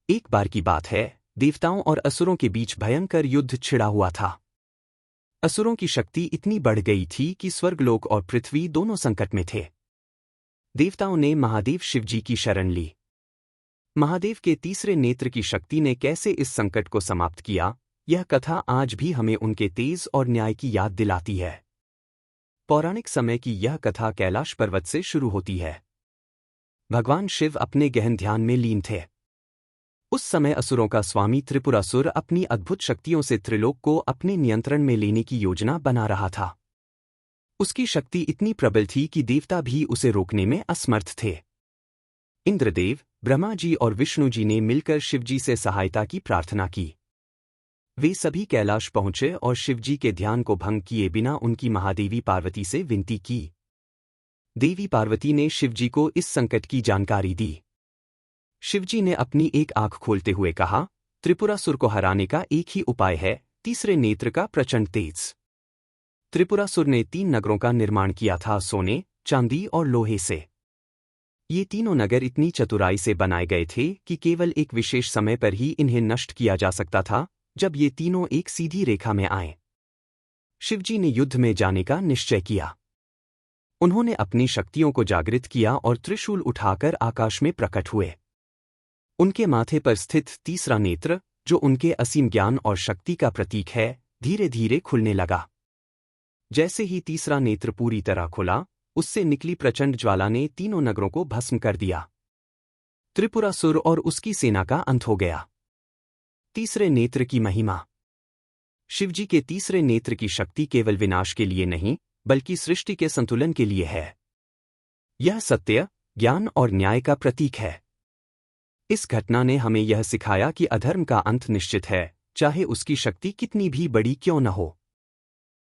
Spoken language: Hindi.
एक बार की बात है, देवताओं और असुरों के बीच भयंकर युद्ध छिड़ा हुआ था। असुरों की शक्ति इतनी बढ़ गई थी कि स्वर्गलोक और पृथ्वी दोनों संकट में थे। देवताओं ने महादेव शिवजी की शरण ली। महादेव के तीसरे नेत्र की शक्ति ने कैसे इस संकट को समाप्त किया, यह कथा आज भी हमें उनके तेज और न्याय की याद दिलाती है। पौराणिक समय की यह कथा कैलाश पर्वत से शुरू होती है। भगवान शिव अपने गहन ध्यान में लीन थे। उस समय असुरों का स्वामी त्रिपुरासुर अपनी अद्भुत शक्तियों से त्रिलोक को अपने नियंत्रण में लेने की योजना बना रहा था। उसकी शक्ति इतनी प्रबल थी कि देवता भी उसे रोकने में असमर्थ थे। इंद्रदेव, ब्रह्मा जी और विष्णु जी ने मिलकर शिवजी से सहायता की प्रार्थना की। वे सभी कैलाश पहुंचे और शिवजी के ध्यान को भंग किए बिना उनकी महादेवी पार्वती से विनती की। देवी पार्वती ने शिवजी को इस संकट की जानकारी दी। शिवजी ने अपनी एक आंख खोलते हुए कहा, त्रिपुरासुर को हराने का एक ही उपाय है, तीसरे नेत्र का प्रचंड तेज। त्रिपुरासुर ने 3 नगरों का निर्माण किया था, सोने, चांदी और लोहे से। ये तीनों नगर इतनी चतुराई से बनाए गए थे कि केवल एक विशेष समय पर ही इन्हें नष्ट किया जा सकता था, जब ये तीनों एक सीधी रेखा में आए। शिवजी ने युद्ध में जाने का निश्चय किया। उन्होंने अपनी शक्तियों को जागृत किया और त्रिशूल उठाकर आकाश में प्रकट हुए। उनके माथे पर स्थित तीसरा नेत्र, जो उनके असीम ज्ञान और शक्ति का प्रतीक है, धीरे धीरे खुलने लगा। जैसे ही तीसरा नेत्र पूरी तरह खुला, उससे निकली प्रचंड ज्वाला ने तीनों नगरों को भस्म कर दिया। त्रिपुरासुर और उसकी सेना का अंत हो गया। तीसरे नेत्र की महिमा। शिवजी के तीसरे नेत्र की शक्ति केवल विनाश के लिए नहीं, बल्कि सृष्टि के संतुलन के लिए है। यह सत्य, ज्ञान और न्याय का प्रतीक है। इस घटना ने हमें यह सिखाया कि अधर्म का अंत निश्चित है, चाहे उसकी शक्ति कितनी भी बड़ी क्यों न हो।